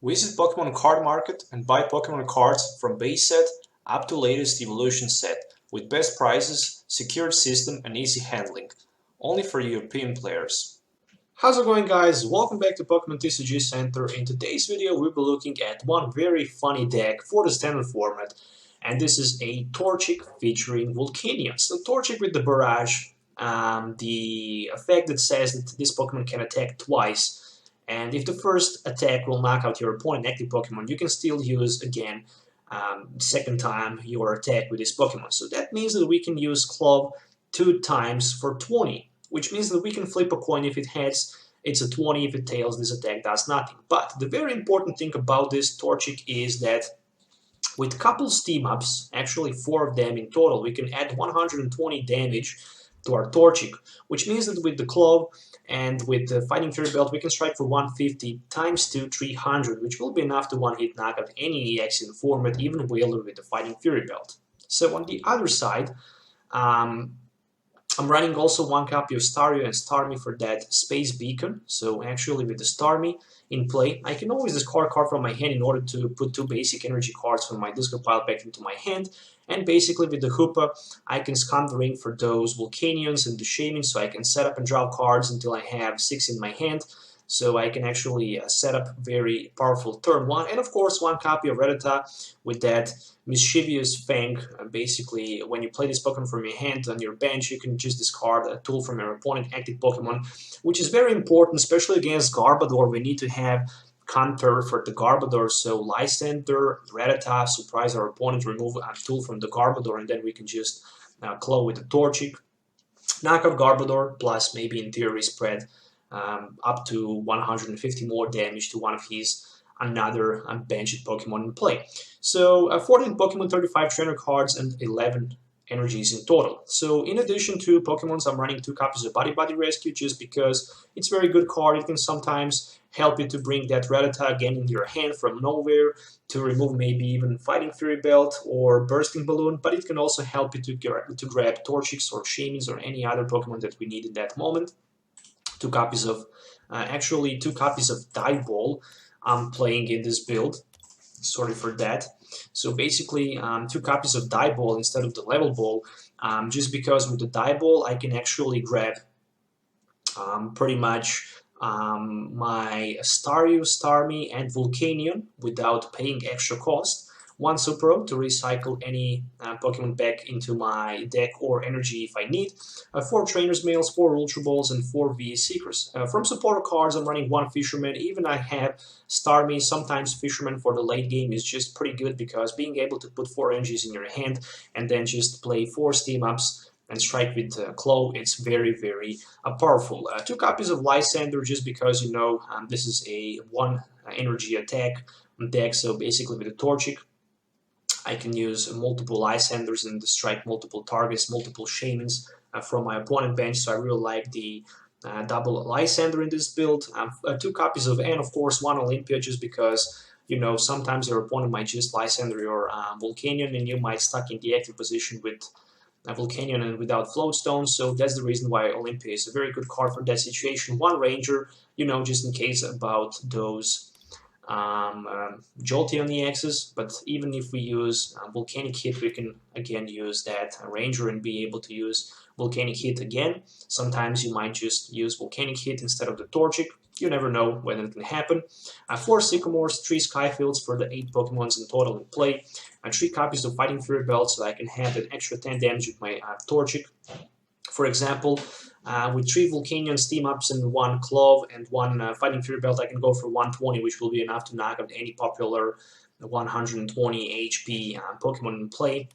Visit Pokemon Card Market and buy Pokemon cards from base set up to latest evolution set with best prices, secured system and easy handling. Only for European players. How's it going, guys? Welcome back to Pokemon TCG Center. In today's video we'll be looking at one very funny deck for the standard format, and this is a Torchic featuring Volcanion. So Torchic with the Barrage, the effect that says that this Pokemon can attack twice. And if the first attack will knock out your opponent active Pokemon, you can still use again second time your attack with this Pokemon. So that means that we can use Club 2 times for 20, which means that we can flip a coin. If it heads, it's a 20. If it tails, this attack does nothing. But the very important thing about this Torchic is that with couple steam ups, actually 4 of them in total, we can add 120 damage to our Torchic, which means that with the Club and with the Fighting Fury Belt, we can strike for 150 times 2, 300, which will be enough to one-hit knock out any EX in the format, even Whaler with the Fighting Fury Belt. So on the other side, I'm running also one copy of Staryu and Starmie for that Space Beacon. So actually with the Starmie in play, I can always discard a card from my hand in order to put 2 basic energy cards from my discard pile back into my hand. And basically with the Hoopa, I can scan the ring for those Volcanions and the Shaymin, so I can set up and draw cards until I have 6 in my hand. So I can actually set up very powerful turn 1. And of course, one copy of Rattata with that Mischievous Fang. Basically, when you play this Pokemon from your hand on your bench, you can just discard a tool from your opponent active Pokemon, which is very important, especially against Garbodor. We need to have counter for the Garbodor, so Lysandre, Rattata, surprise our opponent, remove a tool from the Garbodor, and then we can just claw with the Torchic, knock out Garbodor, plus maybe in theory spread up to 150 more damage to one of his another benched Pokemon in play. So 14 Pokemon, 35 trainer cards, and 11 energies in total. So in addition to Pokemons, I'm running 2 copies of Buddy-Buddy Rescue just because it's a very good card. It can sometimes help you to bring that Rattata again in your hand from nowhere, to remove maybe even Fighting Fury Belt or Bursting Balloon, but it can also help you to grab Torchics or Shaymins or any other Pokemon that we need in that moment. 2 copies of, actually 2 copies of Dive Ball I'm playing in this build. Sorry for that. So basically 2 copies of Dive Ball instead of the Level Ball, just because with the Dive Ball I can actually grab pretty much my Staryu, Starmie, and Volcanion without paying extra cost. 1 Super Rod to recycle any Pokemon back into my deck or energy if I need. 4 Trainers Mails, 4 Ultra Balls, and 4 VA Seekers. From supporter cards, I'm running 1 Fisherman. Even I have Starmie. Sometimes Fisherman for the late game is just pretty good because being able to put 4 energies in your hand and then just play 4 steam ups and strike with Claw, it's very, very powerful. 2 copies of Lysandre just because, you know, this is a 1 energy attack deck, so basically with the Torchic, I can use multiple Lysandres and strike multiple targets, multiple Shaymins from my opponent bench, so I really like the double Lysandre in this build. 2 copies of, and of course 1 Olympia just because, you know, sometimes your opponent might just Lysandre or Volcanion and you might stuck in the active position with Volcanion and without Float Stone, so that's the reason why Olympia is a very good card for that situation. 1 Ranger, you know, just in case about those Jolteon EXs, but even if we use Volcanic Hit, we can again use that Ranger and be able to use Volcanic Hit again. Sometimes you might just use Volcanic Hit instead of the Torchic. You never know when it can happen. 4 Sycamores, 3 Sky Fields for the 8 Pokemons in total in play. 3 copies of Fighting Fury Belt so I can have an extra 10 damage with my Torchic. For example, with 3 Volcanion steam ups and 1 Claw and 1 Fighting Fury Belt, I can go for 120, which will be enough to knock out any popular 120 HP Pokemon in play.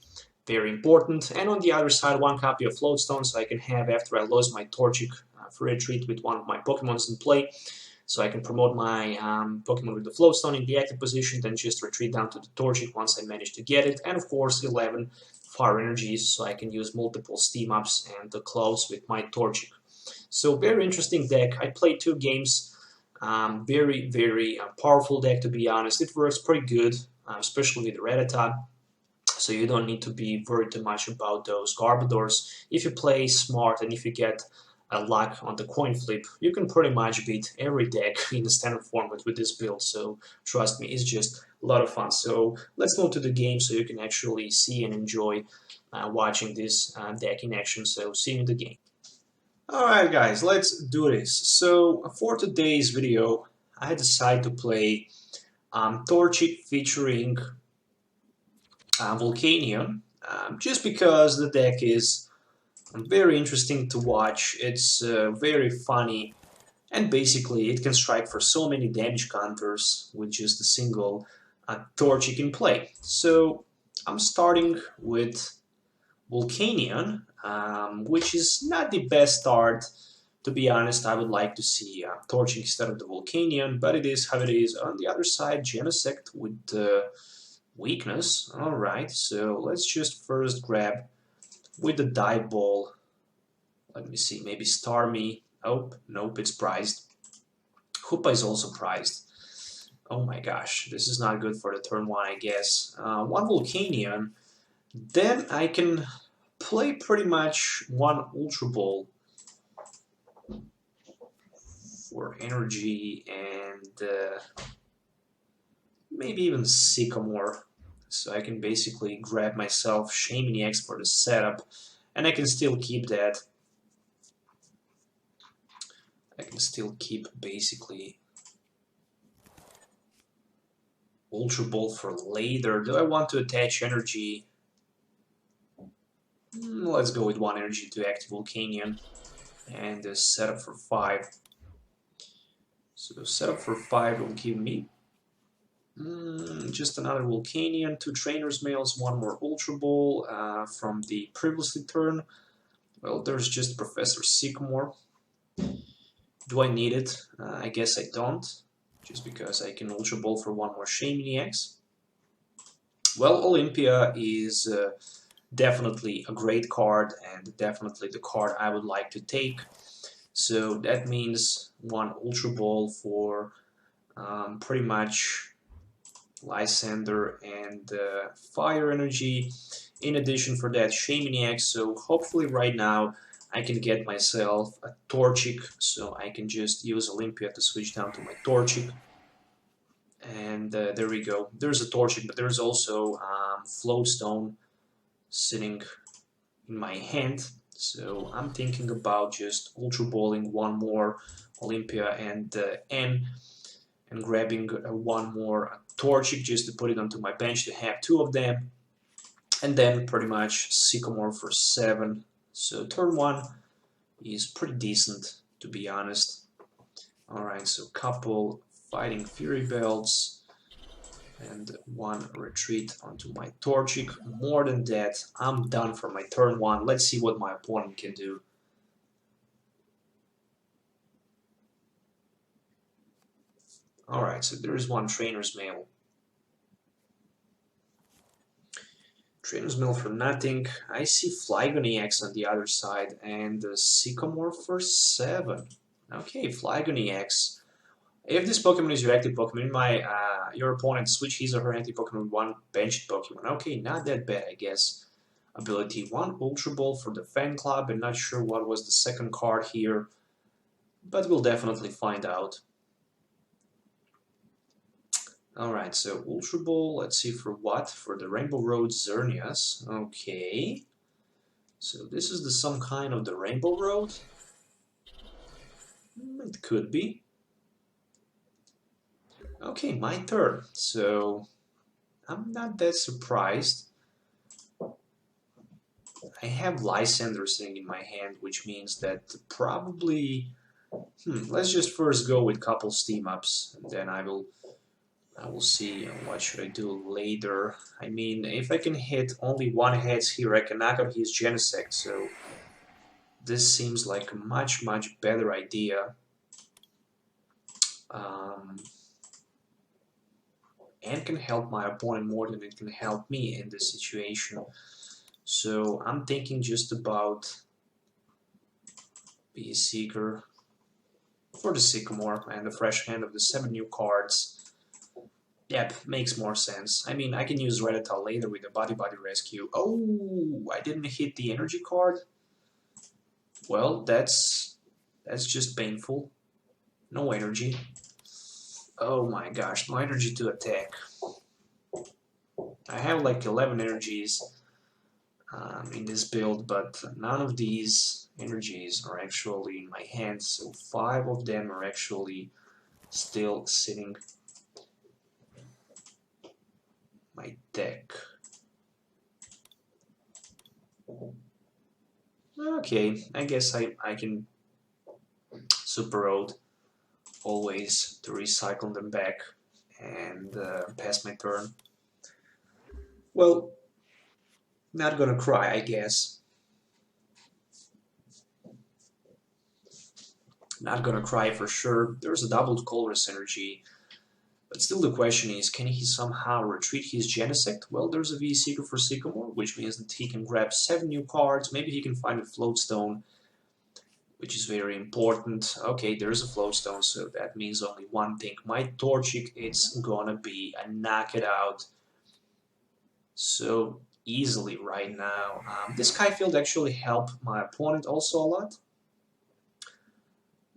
Very important. And on the other side, 1 copy of Float Stone, so I can have after I lose my Torchic for a treat with one of my Pokemons in play. So I can promote my Pokemon with the Float Stone in the active position, then just retreat down to the Torchic once I manage to get it. And of course, 11 Fire Energies, so I can use multiple Steam Ups and the Claws with my Torchic. So very interesting deck. I played 2 games. Very, very powerful deck, to be honest. It works pretty good, especially with Rattata. So you don't need to be worried too much about those Garbodors. If you play smart and if you get luck on the coin flip, you can pretty much beat every deck in the standard format with this build. So trust me, it's just a lot of fun. So let's move to the game so you can actually see and enjoy watching this deck in action. So see you in the game. Alright guys, let's do this. So for today's video, I decided to play Torchic featuring Volcanion, just because the deck is very interesting to watch. It's very funny, and basically it can strike for so many damage counters with just a single Torchic in play. So I'm starting with Volcanion, which is not the best start. To be honest, I would like to see Torchic instead of the Volcanion, but it is how it is. On the other side, Genesect with weakness. Alright, so let's just first grab with the Dive Ball. Let me see, maybe Starmie. Oh, nope, it's prized. Hoopa is also prized. Oh my gosh, this is not good for the turn 1, I guess. One Volcanion. Then I can play pretty much one Ultra Ball for energy and maybe even Sycamore. So I can basically grab myself Shaymin-EX for the setup, and I can still keep that. I can still keep basically Ultra Ball for later. Do I want to attach energy? Let's go with 1 energy to active Volcanion and the setup for 5. So setup for 5 will give me just another Volcanion, 2 Trainers Mails, 1 more Ultra Ball from the previously turn. Well, there's just Professor Sycamore. Do I need it? I guess I don't, just because I can Ultra Ball for 1 more Shaymin-EX. Well, Olympia is definitely a great card, and definitely the card I would like to take. So that means 1 Ultra Ball for pretty much Lysandre and Fire Energy. In addition for that, Shaymin-EX. So hopefully right now I can get myself a Torchic, so I can just use Olympia to switch down to my Torchic. And there we go. There's a Torchic, but there's also Float Stone sitting in my hand. So I'm thinking about just Ultra Balling 1 more Olympia and N, and grabbing 1 more Torchic just to put it onto my bench to have 2 of them, and then pretty much Sycamore for 7. So turn 1 is pretty decent, to be honest. Alright, so couple Fighting Fury Belts and 1 retreat onto my Torchic. More than that, I'm done for my turn 1. Let's see what my opponent can do. Alright, so there is 1 Trainer's Mail. Trainer's Mail for nothing. I see Flygon-EX on the other side and Sycamore for 7. Okay, Flygon-EX. If this Pokemon is your active Pokemon, your opponent switch his or her active Pokemon with 1 benched Pokemon. Okay, not that bad, I guess. Ability 1 Ultra Ball for the Fan Club, and not sure what was the second card here, but we'll definitely find out. Alright, so Ultra Ball, let's see for what? For the Rainbow Road Xerneas. Okay. So this is some kind of the Rainbow Road? It could be. Okay, my turn. So I'm not that surprised. I have Lysandre sitting in my hand, which means that probably... let's just first go with couple steam ups, and then I will see what should I do later. I mean, if I can hit only 1 heads here, I can knock out his Genesect, so this seems like a much better idea. And can help my opponent more than it can help me in this situation. So I'm thinking just about be a Seeker for the Sycamore and the fresh hand of the 7 new cards. Yep, makes more sense. I mean, I can use Rattata later with the Buddy-Buddy Rescue. Oh, I didn't hit the energy card? Well, that's That's just painful. No energy. Oh my gosh, no energy to attack. I have like 11 energies in this build, but none of these energies are actually in my hand, so 5 of them are actually still sitting my deck. Okay, I guess I can Super Rod always to recycle them back and pass my turn. Well, not gonna cry, I guess. Not gonna cry for sure. There's a doubled colorless energy, but still the question is, can he somehow retreat his Genesect? Well, there's a V-Seeker for Sycamore, which means that he can grab 7 new cards. Maybe he can find a Float Stone, which is very important. Okay, there's a Float Stone, so that means only one thing. My Torchic, it's gonna be a knock it out so easily right now. This Sky Field actually helped my opponent also a lot.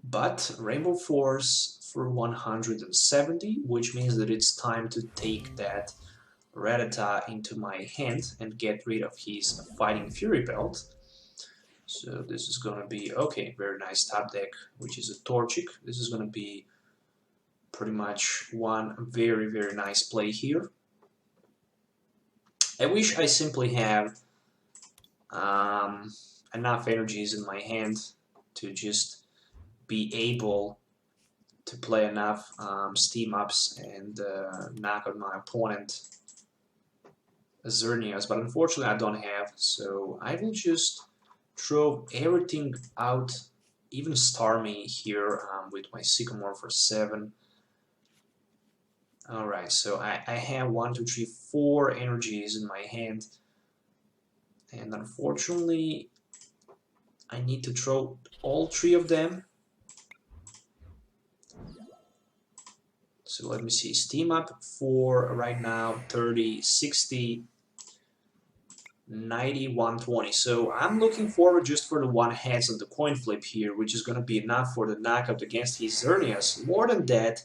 But Rainbow Force for 170, which means that it's time to take that Rattata into my hand and get rid of his Fighting Fury Belt. So this is gonna be, okay, very nice top deck, which is a Torchic. This is gonna be pretty much one very, very nice play here. I wish I simply have enough energies in my hand to just be able to play enough steam ups and knock out my opponent Xerneas, but unfortunately I don't have, so I will just throw everything out, even Starmie here with my Sycamore for 7. Alright, so I have 1, 2, 3, 4 energies in my hand, and unfortunately I need to throw all 3 of them. So let me see, Steam Up for right now 30, 60, 90, 120. So I'm looking forward just for the 1 heads on the coin flip here, which is going to be enough for the knockout against his Xerneas. More than that,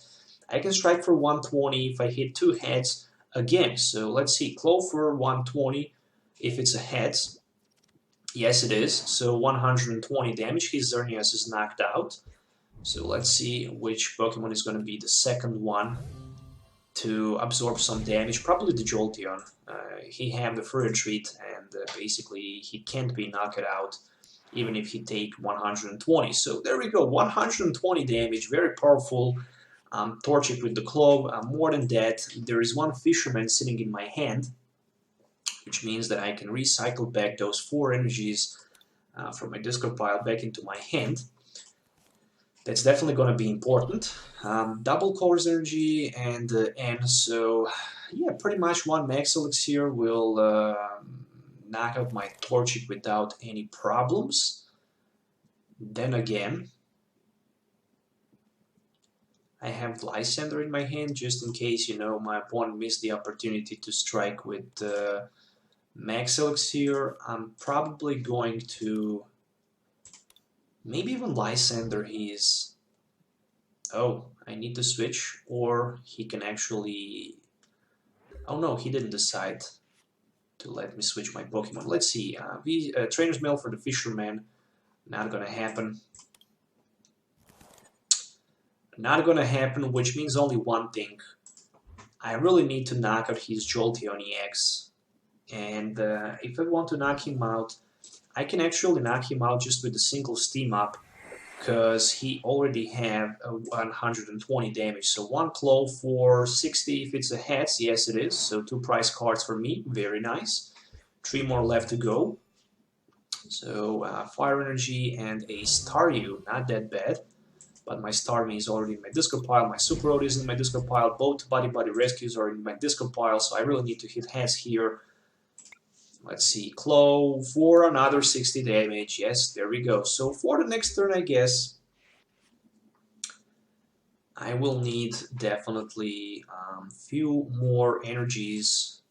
I can strike for 120 if I hit 2 heads again. So let's see, Claw for 120 if it's a heads. Yes, it is. So 120 damage. His Xerneas is knocked out. So let's see which Pokemon is going to be the second one to absorb some damage. Probably the Jolteon. He have the free retreat, and basically he can't be knocked out even if he take 120. So there we go, 120 damage, very powerful. Torchic with the Claw. More than that, there is 1 Fisherman sitting in my hand, which means that I can recycle back those 4 energies from my discard pile back into my hand. That's definitely going to be important. Double colors energy and N, so yeah, pretty much 1 Max Elixir will knock out my Torchic without any problems. Then again, I have Lysandre in my hand just in case, you know, my opponent missed the opportunity to strike with Max Elixir. I'm probably going to maybe even Lysandre his... Oh, I need to switch, or he can actually... Oh no, he didn't decide to let me switch my Pokemon. Let's see, Trainers Mail for the Fisherman, not gonna happen. Not gonna happen, which means only one thing. I really need to knock out his Jolteon-EX, and if I want to knock him out, I can actually knock him out just with a single Steam Up, because he already have 120 damage. So 1 Claw for 60 if it's a heads, yes it is, so 2 prize cards for me, very nice. 3 more left to go. So Fire Energy and a Staryu, not that bad. But my Starmie is already in my discard pile, my Super Rod is in my discard pile, both Buddy-Buddy Rescues are in my discard pile, so I really need to hit heads here. Let's see, Claw for another 60 damage, yes, there we go. So for the next turn, I guess, I will need definitely few more energies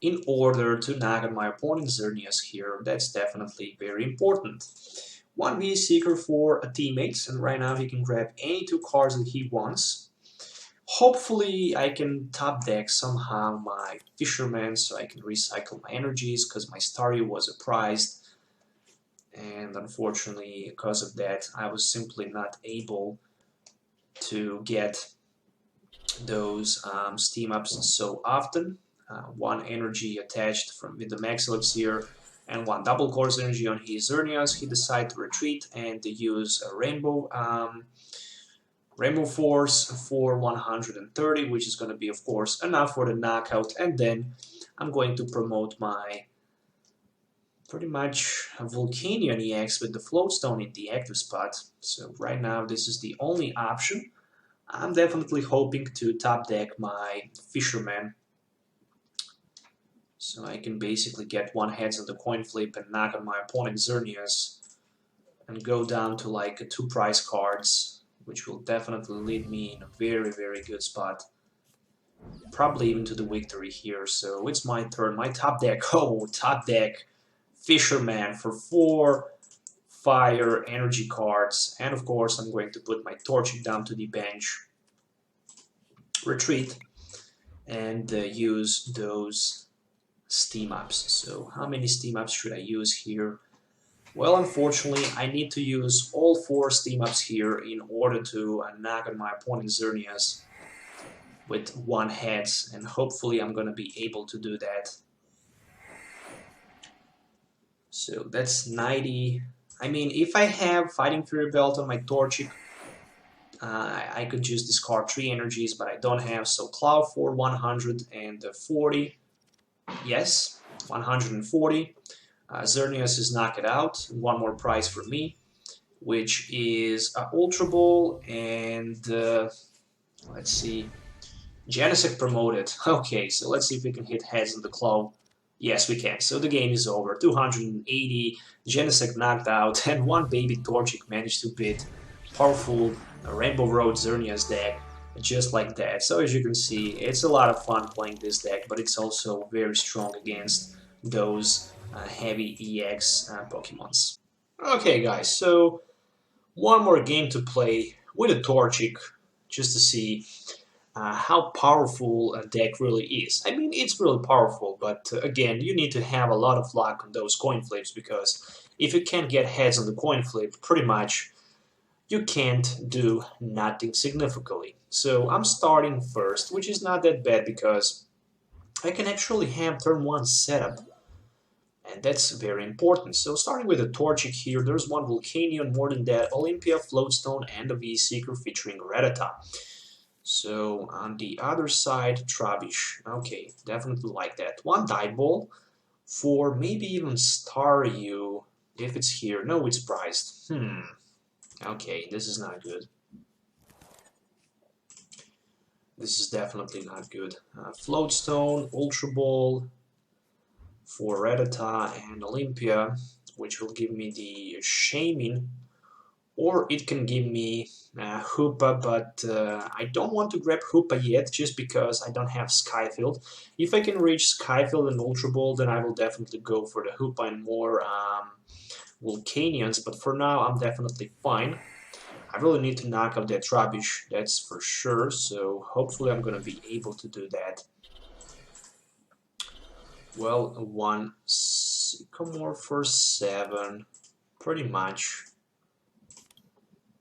in order to knock out my opponent's Xerneas here. That's definitely very important. 1 V Seeker for a teammates, and right now he can grab any 2 cards that he wants. Hopefully I can top deck somehow my Fisherman so I can recycle my energies, because my Staryu was a prize, and unfortunately because of that I was simply not able to get those steam ups so often. 1 energy attached with the max elixir and 1 double course energy on his Xerneas. He decided to retreat and to use a Rainbow Force for 130, which is going to be, of course, enough for the knockout. And then I'm going to promote my pretty much Volcanion-EX with the Float Stone in the active spot. So right now this is the only option. I'm definitely hoping to top deck my Fisherman, so I can basically get 1 heads on the coin flip and knock on my opponent's Xerneas and go down to like 2 prize cards, which will definitely lead me in a very, very good spot. Probably even to the victory here. So it's my turn. My top deck. Oh, top deck Fisherman for 4 fire energy cards. And of course, I'm going to put my Torchic down to the bench, retreat, and use those steam ups. So how many steam ups should I use here? Well, unfortunately, I need to use all 4 steam ups here in order to knock on my opponent's Xerneas with 1 heads, and hopefully I'm going to be able to do that. So that's 90. I mean, if I have Fighting Fury Belt on my Torchic, I could just discard 3 energies, but I don't have, so Cloud for 140. Yes, 140. Xerneas is knocked out. 1 more prize for me, which is Ultra Ball and let's see, Genesect promoted. Okay, so let's see if we can hit heads on the claw. Yes, we can. So the game is over. 280, Genesect knocked out, and 1 baby Torchic managed to beat powerful Rainbow Road Xerneas deck just like that. So as you can see, it's a lot of fun playing this deck, but it's also very strong against those heavy EX Pokemons. Okay guys, so 1 more game to play with a Torchic just to see how powerful a deck really is. I mean, it's really powerful, but again, you need to have a lot of luck on those coin flips, because if you can't get heads on the coin flip, pretty much you can't do nothing significantly. So I'm starting first, which is not that bad because I can actually have turn 1 setup, and that's very important. So starting with a Torchic here, there's 1 Volcanion, more than that, Olympia, Float Stone, and a V-Seeker featuring Rattata. So on the other side, Trubbish. Okay, definitely like that. 1 Dive Ball for maybe even Staryu, if it's here. No, it's priced. Okay, this is not good. This is definitely not good. Float Stone, Ultra Ball for Rattata and Olympia, which will give me the Shaymin, or it can give me Hoopa, but I don't want to grab Hoopa yet, just because I don't have Sky Field. If I can reach Sky Field and Ultra Ball, then I will definitely go for the Hoopa and more Volcanions, but for now I'm definitely fine. I really need to knock out that Trubbish, that's for sure, so hopefully I'm going to be able to do that. Well, 1 Sycamore for 7, pretty much.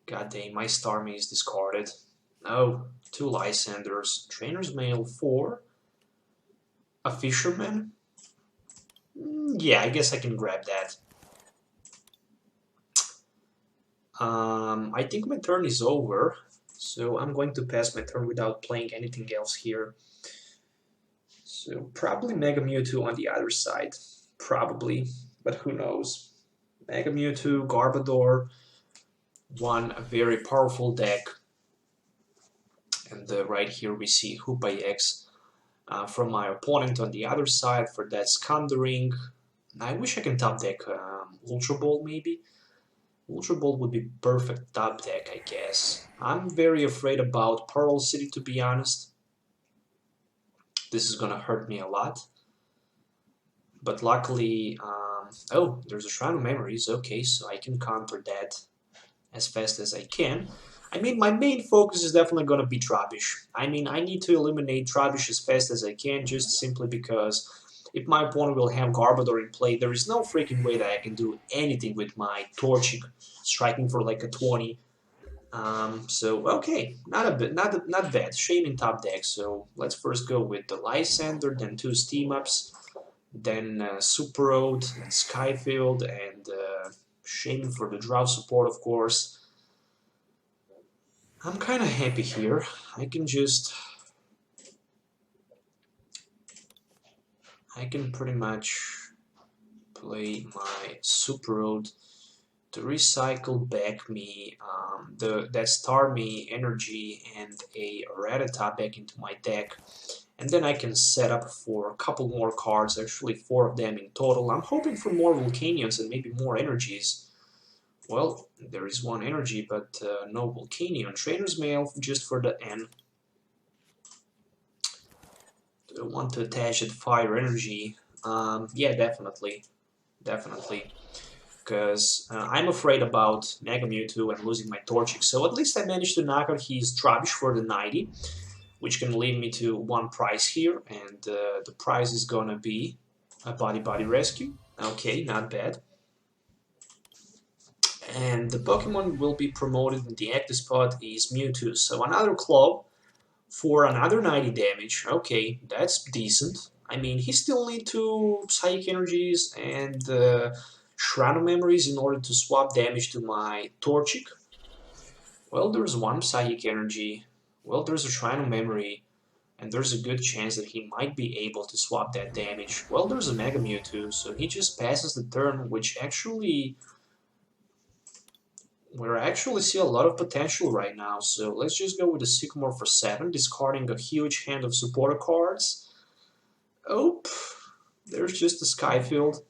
God dang, my Starmie is discarded. No, 2 Lysandres, Trainers Mail 4, a Fisherman. Yeah, I guess I can grab that. I think my turn is over, so I'm going to pass my turn without playing anything else here. So probably Mega Mewtwo on the other side, probably, but who knows. Mega Mewtwo, Garbodor, 1 very powerful deck, and right here we see Hoopa-EX from my opponent on the other side for that Scundering. I wish I can top deck Ultra Ball maybe. Ultra Ball would be perfect top deck, I guess. I'm very afraid about Pearl City, to be honest. This is gonna hurt me a lot. But luckily, Oh, there's a Shrine of Memories. Okay, so I can counter that as fast as I can. I mean, my main focus is definitely going to be Trubbish. I mean, I need to eliminate Trubbish as fast as I can, just simply because if my opponent will have Garbodor in play, there is no freaking way that I can do anything with my Torchic striking for like a 20. So okay, not bad. Shaymin top deck. So let's first go with the Lysandre, then 2 Steam Ups, then Super Rod, then Sky Field, and Shaymin for the draw support, of course. I'm kind of happy here. I can pretty much play my Super Rod to recycle back me that Starmie energy and a Rattata back into my deck, and then I can set up for a couple more cards, actually 4 of them in total. I'm hoping for more Volcanions and maybe more energies. Well, there is 1 energy, but no Volcanion. Trainers Mail just for the N. Do I want to attach that fire energy? Yeah, definitely. Because I'm afraid about Mega Mewtwo and losing my Torchic. So at least I managed to knock out his Trubbish for the 90, which can lead me to 1 prize here, and the prize is gonna be a Buddy-Buddy Rescue. Okay, not bad. And the Pokemon will be promoted in the active spot is Mewtwo. So another Claw for another 90 damage. Okay, that's decent. I mean, he still needs 2 Psychic Energies and Shrine of Memories in order to swap damage to my Torchic. Well, there's 1 Psychic Energy. Well, there's a Shrine of Memory. And there's a good chance that he might be able to swap that damage. Well, there's a Mega Mewtwo, so he just passes the turn, which actually... we actually see a lot of potential right now. So let's just go with the Sycamore for 7, discarding a huge hand of supporter cards. Oh, there's just the Sky Field.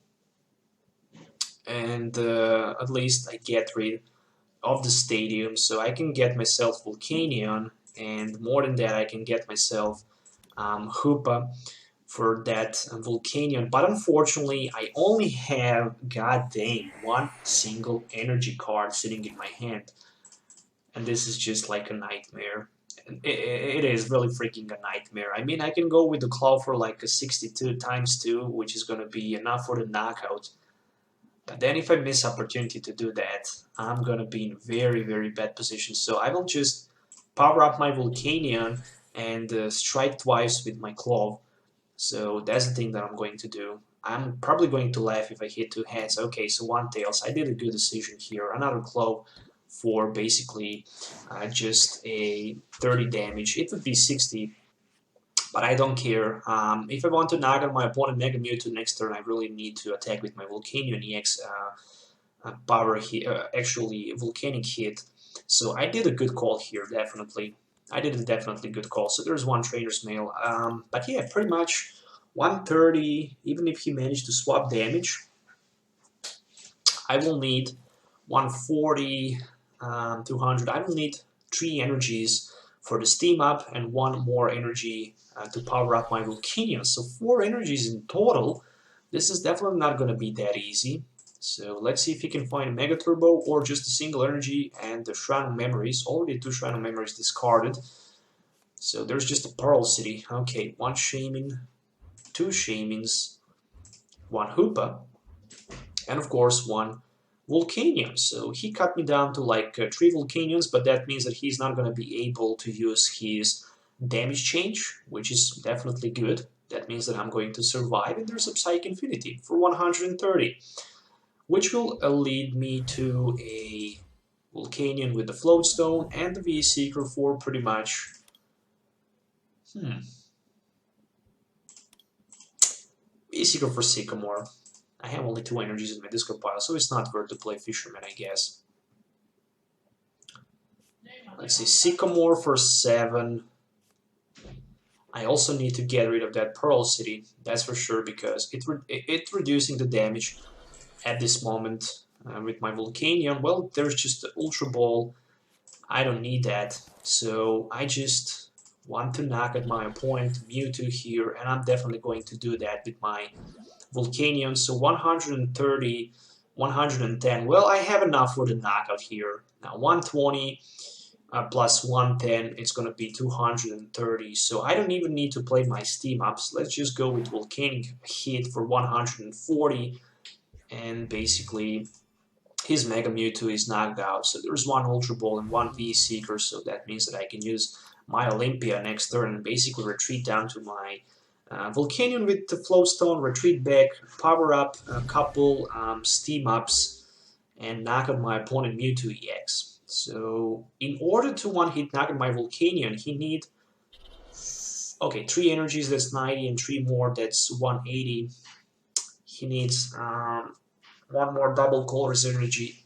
And at least I get rid of the stadium, so I can get myself Volcanion, and more than that I can get myself Hoopa for that Volcanion. But unfortunately I only have, god dang, 1 single energy card sitting in my hand, and this is just like a nightmare. It is really freaking a nightmare. I mean, I can go with the Claw for like a 62 times 2, which is gonna be enough for the knockout. But then if I miss opportunity to do that, I'm gonna be in very bad position. So I will just power up my Volcanion and strike twice with my Claw. So that's the thing that I'm going to do. I'm probably going to laugh if I hit 2 heads. Okay, so 1 tails. I did a good decision here. Another Claw for basically just a 30 damage. It would be 60. But I don't care. If I want to knock out my opponent Mega Mewtwo next turn, I really need to attack with my Volcanion-EX power hit, actually Volcanic hit. So I did a good call here, definitely. I did a definitely good call. So there's 1 Trainer's Mail. But yeah, pretty much 130, even if he managed to swap damage, I will need 140, 200. I will need 3 energies for the Steam Up and 1 more energy to power up my Volcanion. So 4 energies in total. This is definitely not going to be that easy. So let's see if he can find a Mega Turbo or just a single energy and the Shrine of Memories. Already 2 Shrine of Memories discarded. So there's just a Pearl City. Okay, 1 Shaymin, 2 Shaymins, 1 Hoopa, and of course 1 Volcanion. So he cut me down to like 3 Volcanions, but that means that he's not going to be able to use his damage change, which is definitely good. That means that I'm going to survive, and there's a Psychic Infinity for 130, which will lead me to a Volcanion with the Float Stone and the V-Seeker for pretty much... V-Seeker for Sycamore. I have only 2 energies in my discard pile, so it's not worth to play Fisherman, I guess. Let's see, Sycamore for 7. I also need to get rid of that Pearl City, that's for sure, because it's reducing the damage at this moment with my Volcanion. Well, there's just the Ultra Ball. I don't need that, so I just want to knock at my opponent Mewtwo here, and I'm definitely going to do that with my Volcanion. So 130, 110. Well, I have enough for the knockout here. Now 120 plus 110, it's going to be 230. So I don't even need to play my steam ups. Let's just go with Volcanic Hit for 140, and basically his Mega Mewtwo is knocked out. So there's one Ultra Ball and one V-Seeker, so that means that I can use my Olympia next turn and basically retreat down to my Volcanion with the Float Stone, retreat back, power up a couple steam ups, and knock out my opponent Mewtwo EX. So in order to one-hit knock out my Volcanion, he need 3 energies, that's 90, and 3 more, that's 180. He needs one more double colors energy,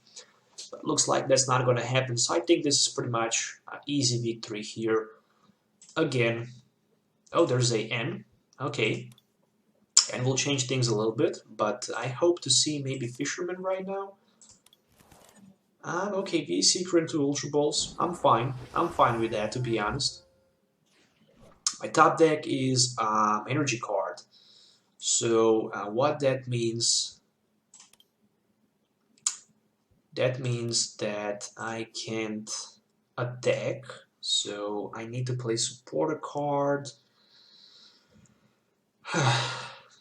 but looks like that's not going to happen. So I think this is pretty much an easy victory here. Again, oh, there's a N. Okay, and we'll change things a little bit, but I hope to see maybe Fisherman right now. Okay, V-Seeker into Ultra Balls. I'm fine with that, to be honest. My top deck is energy card. So what that means that I can't attack, so I need to play supporter card.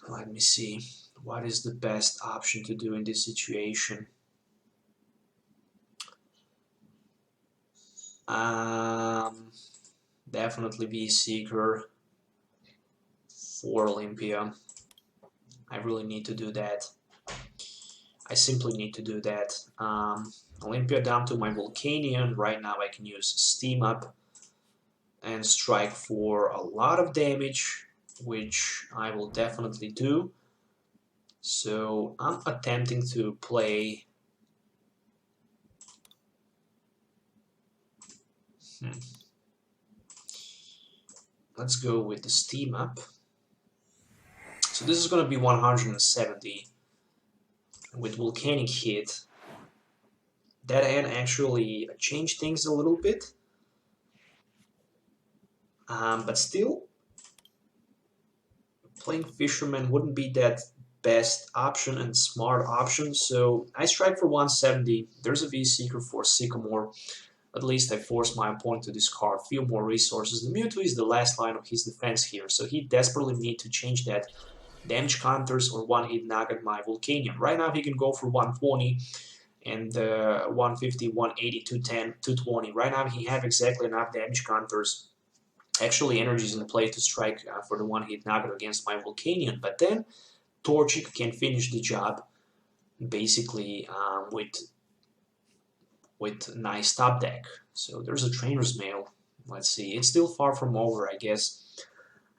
Let me see, what is the best option to do in this situation? Definitely V-Seeker for Olympia. I really need to do that. I simply need to do that. Olympia down to my Volcanion. Right now I can use Steam Up and strike for a lot of damage, which I will definitely do. So I'm attempting to play... Let's go with the Steam Up. So this is going to be 170 with Volcanic Hit. That N actually changed things a little bit, but still playing Fisherman wouldn't be that best option and smart option. So I strike for 170. There's a V-Seeker for Sycamore. At least I force my opponent to discard a few more resources. The Mewtwo is the last line of his defense here, so he desperately needs to change that. Damage counters or one-hit knock at my Volcanion. Right now he can go for 120 and 150, 180, 210, 220. Right now he have exactly enough damage counters. Actually, energy is in play to strike for the one-hit knockout against my Volcanion, but then Torchic can finish the job basically with nice top deck. So there's a Trainers Mail. Let's see, it's still far from over, I guess.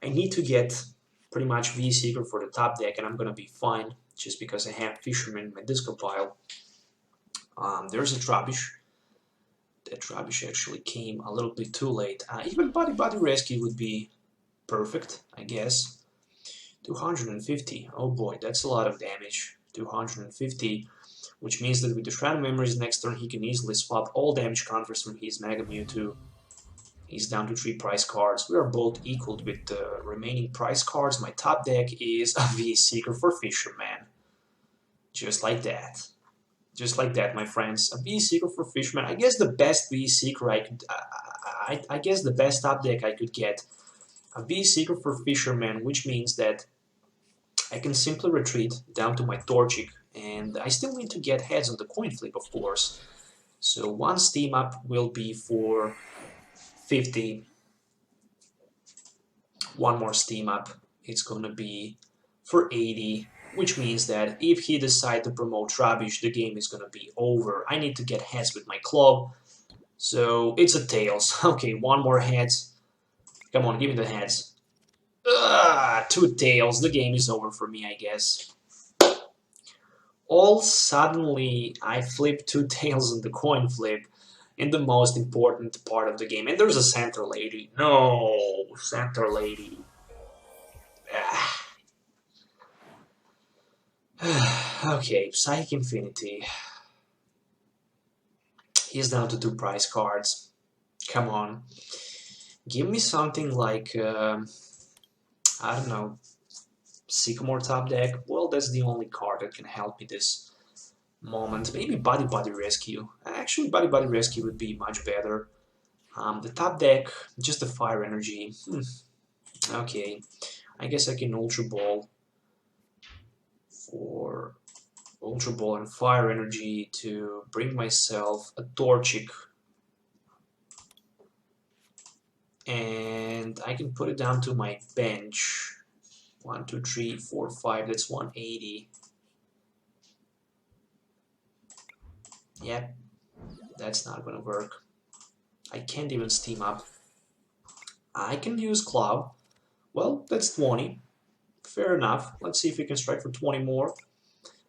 I need to get pretty much V-Seeker for the top deck, and I'm gonna be fine just because I have Fisherman in my disco pile. There's a Trubbish. That Trubbish actually came a little bit too late. Even Buddy-Buddy Rescue would be perfect, I guess. 250. Oh boy, that's a lot of damage. 250, which means that with the Shroud Memories next turn, he can easily swap all damage counters from his Mega Mewtwo. He's down to 3 prize cards. We are both equal with the remaining prize cards. My top deck is a V-Seeker for Fisherman. Just like that. Just like that, my friends. A V-Seeker for Fisherman. I guess the best V-Seeker I could... I guess the best top deck I could get. A V-Seeker for Fisherman, which means that I can simply retreat down to my Torchic. And I still need to get heads on the coin flip, of course. So one Steam Up will be for 50. One more Steam Up, it's gonna be for 80, which means that if he decides to promote Trubbish, the game is gonna be over. I need to get heads with my club, so it's a tails. Okay, one more heads. Come on, give me the heads. 2 tails. The game is over for me, I guess. All suddenly, I flip 2 tails on the coin flip in the most important part of the game. And there's a center lady. No, center lady. Okay, Psychic Infinity. He's down to 2 prize cards. Come on. Give me something like, I don't know, Sycamore top deck. Well, that's the only card that can help me this moment. Maybe Buddy-Buddy Rescue. Actually, Buddy-Buddy Rescue would be much better. The top deck, just the fire energy. Okay, I guess I can Ultra Ball for Ultra Ball and fire energy to bring myself a Torchic. And I can put it down to my bench. 1, 2, 3, 4, 5, that's 180. Yep, that's not gonna work. I can't even steam up. I can use Club. Well, that's 20. Fair enough. Let's see if we can strike for 20 more.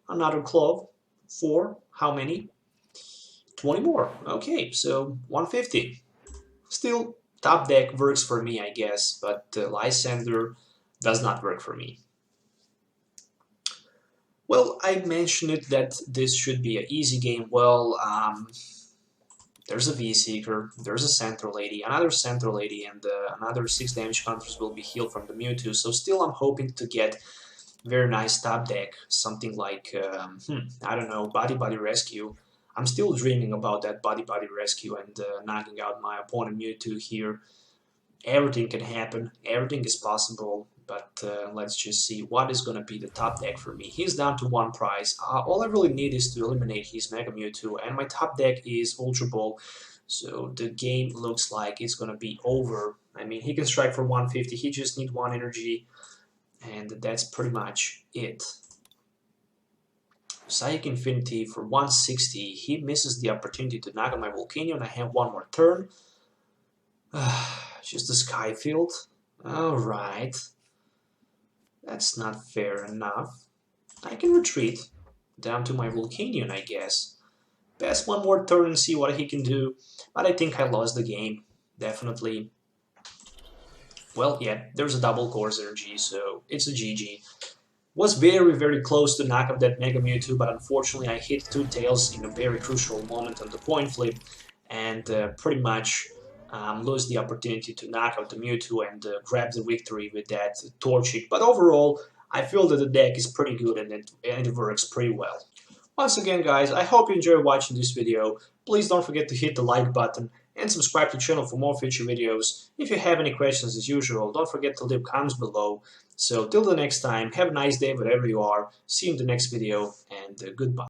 Another Club. 4. How many? 20 more. Okay, so 150. Still, top deck works for me, I guess, but Lysandre does not work for me. Well, I mentioned it that this should be an easy game. Well, there's a V-Seeker, there's a Center Lady, another Center Lady, and another 6 damage counters will be healed from the Mewtwo. So still I'm hoping to get very nice top deck, something like, I don't know, Buddy-Buddy Rescue. I'm still dreaming about that Buddy-Buddy Rescue and knocking out my opponent Mewtwo here. Everything can happen, everything is possible, but let's just see what is going to be the top deck for me. He's down to 1 prize. All I really need is to eliminate his Mega Mewtwo, and my top deck is Ultra Ball, so the game looks like it's going to be over. I mean, he can strike for 150, he just needs 1 energy, and that's pretty much it. Psychic Infinity for 160, he misses the opportunity to knock out my Volcanion. I have 1 more turn. Just a Sky Field. Alright. That's not fair enough. I can retreat down to my Volcanion, I guess. Pass 1 more turn and see what he can do. But I think I lost the game. Definitely. Well, yeah, there's a double course energy, so it's a GG. Was very, very close to knock out that Mega Mewtwo, but unfortunately I hit 2 tails in a very crucial moment on the coin flip, and pretty much lose the opportunity to knock out the Mewtwo and grab the victory with that Torchic. But overall, I feel that the deck is pretty good and it works pretty well. Once again, guys, I hope you enjoyed watching this video. Please don't forget to hit the like button and subscribe to the channel for more future videos. If you have any questions, as usual, don't forget to leave comments below. So till the next time, have a nice day wherever you are. See you in the next video, and goodbye.